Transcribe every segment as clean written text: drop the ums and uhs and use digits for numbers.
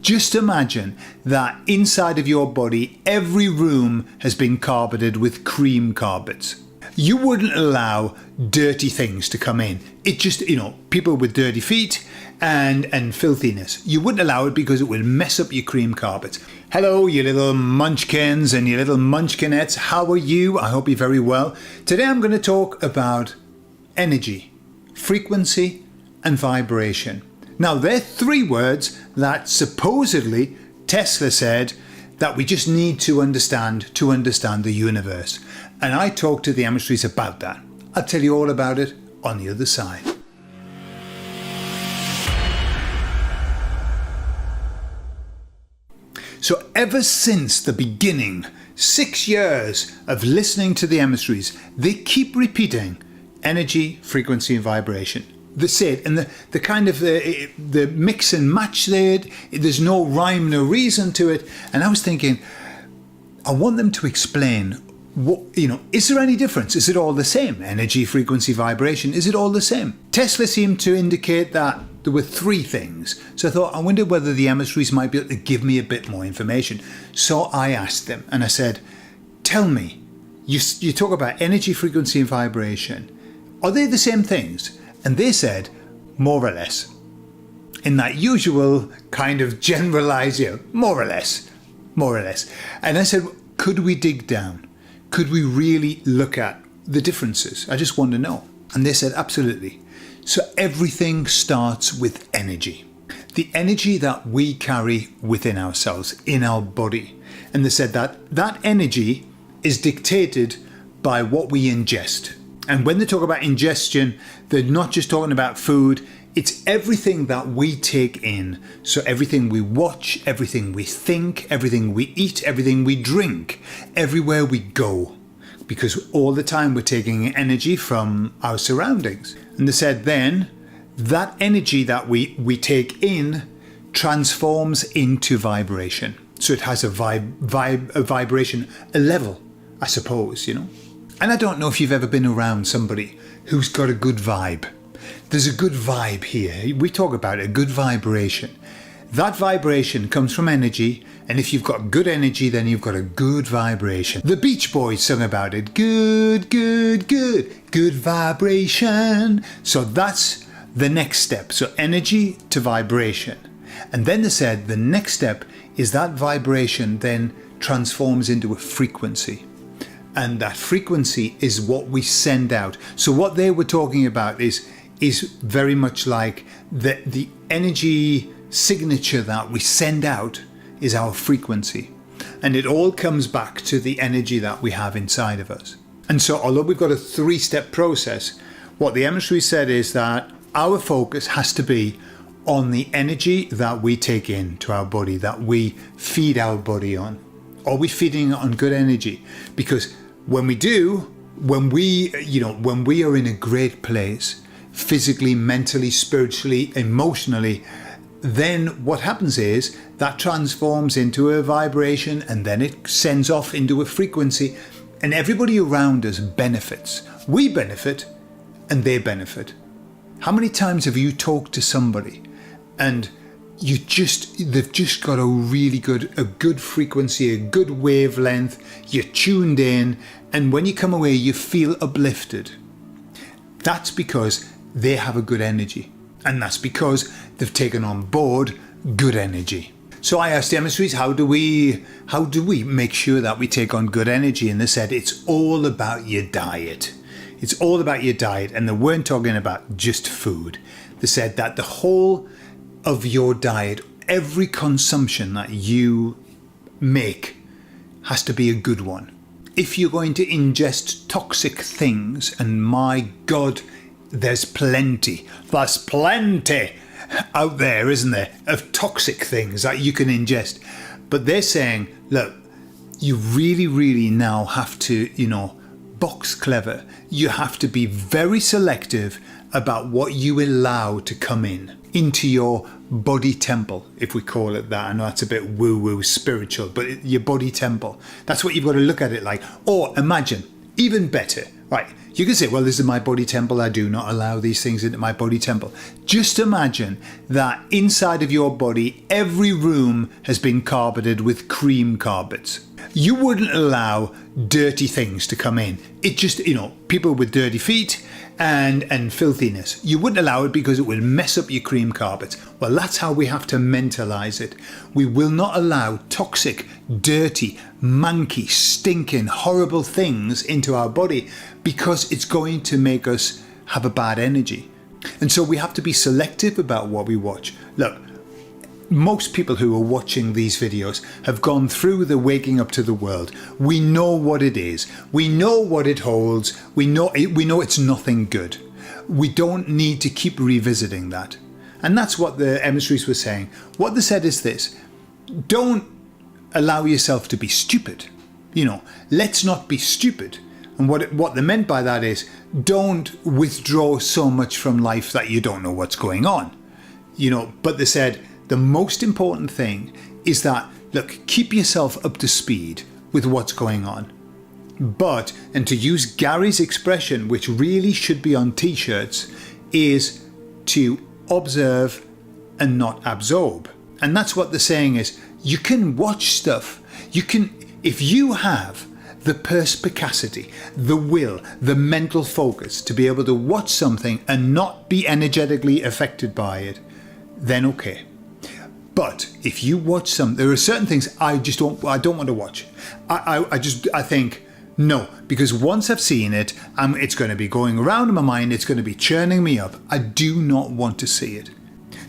Just imagine that inside of your body, every room has been carpeted with cream carpets. You wouldn't allow dirty things to come in. It just, people with dirty feet and filthiness. You wouldn't allow it because it would mess up your cream carpets. Hello, you little munchkins and your little munchkinettes. How are you? I hope you're very well. Today I'm going to talk about energy, frequency, and vibration. Now, they're three words that supposedly Tesla said that we just need to understand the universe. And I talked to the Emissaries about that. I'll tell you all about it on the other side. So ever since the beginning, 6 years of listening to the Emissaries, they keep repeating energy, frequency, and vibration. That's it. And the kind of the mix and match there, there's no rhyme, no reason to it. And I was thinking, I want them to explain what, is there any difference? Is it all the same? Energy, frequency, vibration, is it all the same? Tesla seemed to indicate that there were three things. So I thought, I wonder whether the Emissaries might be able to give me a bit more information. So I asked them and I said, tell me, you talk about energy, frequency, and vibration. Are they the same things? And they said, more or less. In that usual kind of generalised, more or less. And I said, could we dig down? Could we really look at the differences? I just want to know. And they said, absolutely. So everything starts with energy. The energy that we carry within ourselves, in our body. And they said that energy is dictated by what we ingest. And when they talk about ingestion, they're not just talking about food, it's everything that we take in. So everything we watch, everything we think, everything we eat, everything we drink, everywhere we go. Because all the time we're taking energy from our surroundings. And they said then, that energy that we take in transforms into vibration. So it has a vibration, a level, I suppose, And I don't know if you've ever been around somebody who's got a good vibe. There's a good vibe here. We talk about a good vibration. That vibration comes from energy, and if you've got good energy, then you've got a good vibration. The Beach Boys sung about it. Good vibration. So that's the next step. So energy to vibration. And then they said the next step is that vibration then transforms into a frequency. And that frequency is what we send out. So what they were talking about is very much like the energy signature that we send out is our frequency. And it all comes back to the energy that we have inside of us. And so although we've got a 3-step process, what the Emissary said is that our focus has to be on the energy that we take into our body, that we feed our body on. Are we feeding on good energy? Because when we are in a great place, physically, mentally, spiritually, emotionally, then what happens is that transforms into a vibration and then it sends off into a frequency and everybody around us benefits. We benefit and they benefit. How many times have you talked to somebody and they've just got a good frequency, a good wavelength, you're tuned in, and when you come away you feel uplifted? That's because they have a good energy, and that's because they've taken on board good energy. So I asked the Emissaries, how do we make sure that we take on good energy? And they said it's all about your diet. It's all about your diet, and they weren't talking about just food. They said that the whole of your diet, every consumption that you make has to be a good one. If you're going to ingest toxic things, and my God, there's plenty out there, isn't there, of toxic things that you can ingest. But they're saying, look, you really now have to, box clever. You have to be very selective about what you allow to come into your body temple, if we call it that. I know that's a bit woo-woo spiritual, but your body temple. That's what you've got to look at it like. Or imagine Even better, right? You can say, well, this is my body temple. I do not allow these things into my body temple. Just imagine that inside of your body, every room has been carpeted with cream carpets. You wouldn't allow dirty things to come in. It just, people with dirty feet and filthiness. You wouldn't allow it because it would mess up your cream carpets. Well, that's how we have to mentalize it. We will not allow toxic, dirty, manky, stinking, horrible things into our body because it's going to make us have a bad energy. And so we have to be selective about what we watch. Look, most people who are watching these videos have gone through the waking up to the world. We know what it is. We know what it holds. We know it's nothing good. We don't need to keep revisiting that. And that's what the emissaries were saying. What they said is this: don't allow yourself to be stupid. Let's not be stupid. And what they meant by that is, don't withdraw so much from life that you don't know what's going on. But they said, the most important thing is that, look, keep yourself up to speed with what's going on. But, and to use Gary's expression, which really should be on t-shirts, is to observe and not absorb. And that's what the saying is. You can watch stuff. If you have the perspicacity, the will, the mental focus to be able to watch something and not be energetically affected by it, then okay. But if you watch there are certain things I don't want to watch. I think, no, because once I've seen it, it's going to be going around in my mind, it's going to be churning me up. I do not want to see it.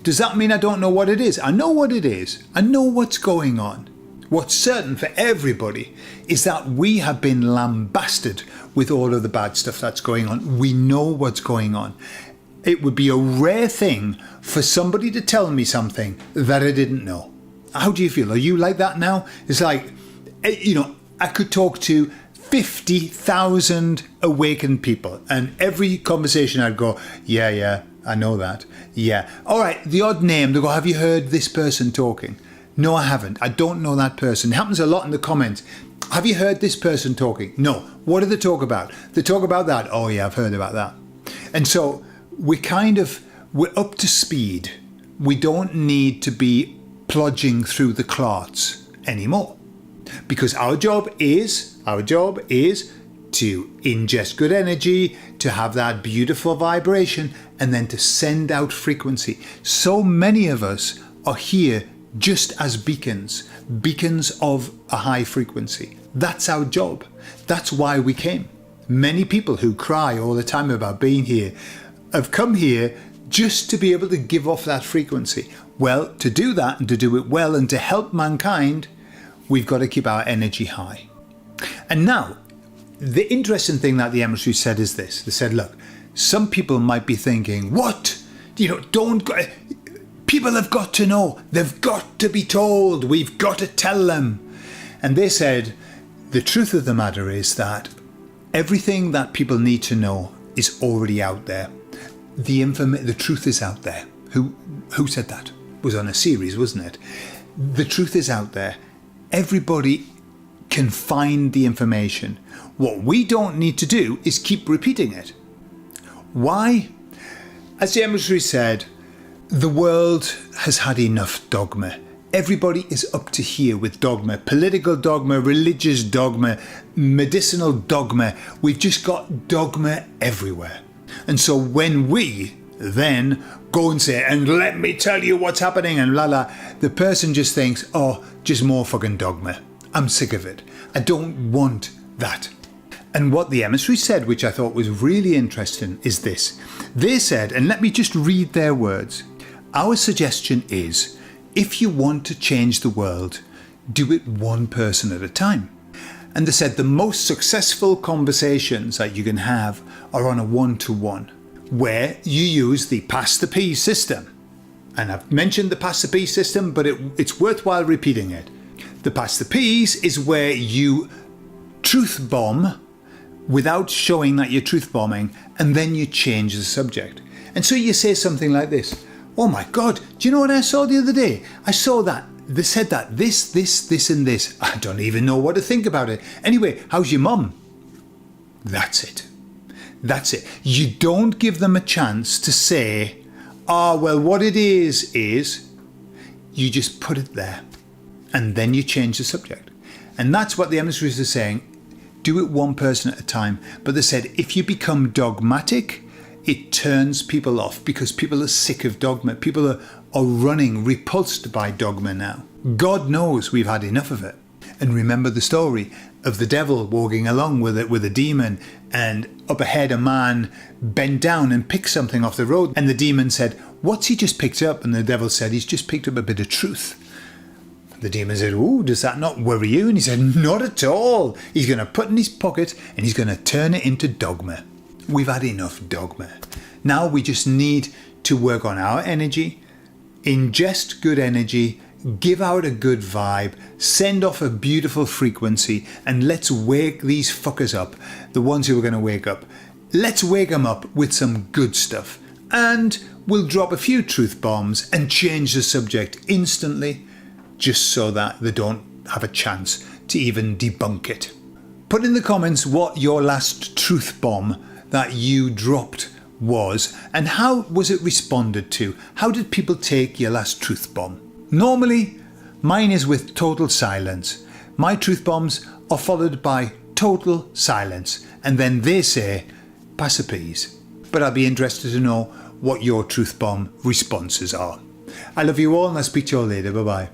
Does that mean I don't know what it is? I know what it is. I know what's going on. What's certain for everybody is that we have been lambasted with all of the bad stuff that's going on. We know what's going on. It would be a rare thing for somebody to tell me something that I didn't know. How do you feel? Are you like that now? It's like, I could talk to 50,000 awakened people, and every conversation I'd go, yeah, I know that. Yeah. All right, the odd name, they go, have you heard this person talking? No, I haven't. I don't know that person. It happens a lot in the comments. Have you heard this person talking? No. What do they talk about? They talk about that. Oh yeah, I've heard about that. And so we're up to speed. We don't need to be plodging through the clots anymore, because our job is to ingest good energy, to have that beautiful vibration, and then to send out frequency. So many of us are here just as beacons of a high frequency. That's our job. That's why we came. Many people who cry all the time about being here have come here just to be able to give off that frequency. Well, to do that and to do it well and to help mankind, we've got to keep our energy high. And now, the interesting thing that the emissaries said is this. They said, look, some people might be thinking, what? People have got to know. They've got to be told. We've got to tell them. And they said, the truth of the matter is that everything that people need to know is already out there. The truth is out there. Who said that? It was on a series, wasn't it? The truth is out there. Everybody can find the information. What we don't need to do is keep repeating it. Why? As the emissary said, the world has had enough dogma. Everybody is up to here with dogma, political dogma, religious dogma, medicinal dogma. We've just got dogma everywhere. And so when we then go and say, and let me tell you what's happening and the person just thinks, oh, just more fucking dogma. I'm sick of it. I don't want that. And what the emissary said, which I thought was really interesting, is this. They said, and let me just read their words. Our suggestion is, if you want to change the world, do it one person at a time. And they said the most successful conversations that you can have are on a one-to-one, where you use the pass the peas system. And I've mentioned the pass the peas system, but it's worthwhile repeating it. The pass the peas is where you truth bomb without showing that you're truth bombing, and then you change the subject. And so you say something like this. Oh my God, do you know what I saw the other day? I saw that. They said that this and this. I don't even know what to think about it. Anyway, how's your mum? That's it. That's it. You don't give them a chance to say, well, what it is you just put it there and then you change the subject. And that's what the emissaries are saying. Do it one person at a time. But they said, if you become dogmatic, it turns people off because people are sick of dogma. People are running, repulsed by dogma now. God knows we've had enough of it. And remember the story of the devil walking along with a demon, and up ahead a man bent down and picked something off the road. And the demon said, what's he just picked up? And the devil said, he's just picked up a bit of truth. The demon said, does that not worry you? And he said, not at all. He's going to put it in his pocket and he's going to turn it into dogma. We've had enough dogma. Now we just need to work on our energy, ingest good energy, give out a good vibe, send off a beautiful frequency, and let's wake these fuckers up, the ones who are going to wake up. Let's wake them up with some good stuff. And we'll drop a few truth bombs and change the subject instantly, just so that they don't have a chance to even debunk it. Put in the comments what your last truth bomb that you dropped was, and how was it responded to? How did people take your last truth bomb? Normally, mine is with total silence. My truth bombs are followed by total silence, and then they say, pass a peas. But I'll be interested to know what your truth bomb responses are. I love you all, and I'll speak to you all later. Bye-bye.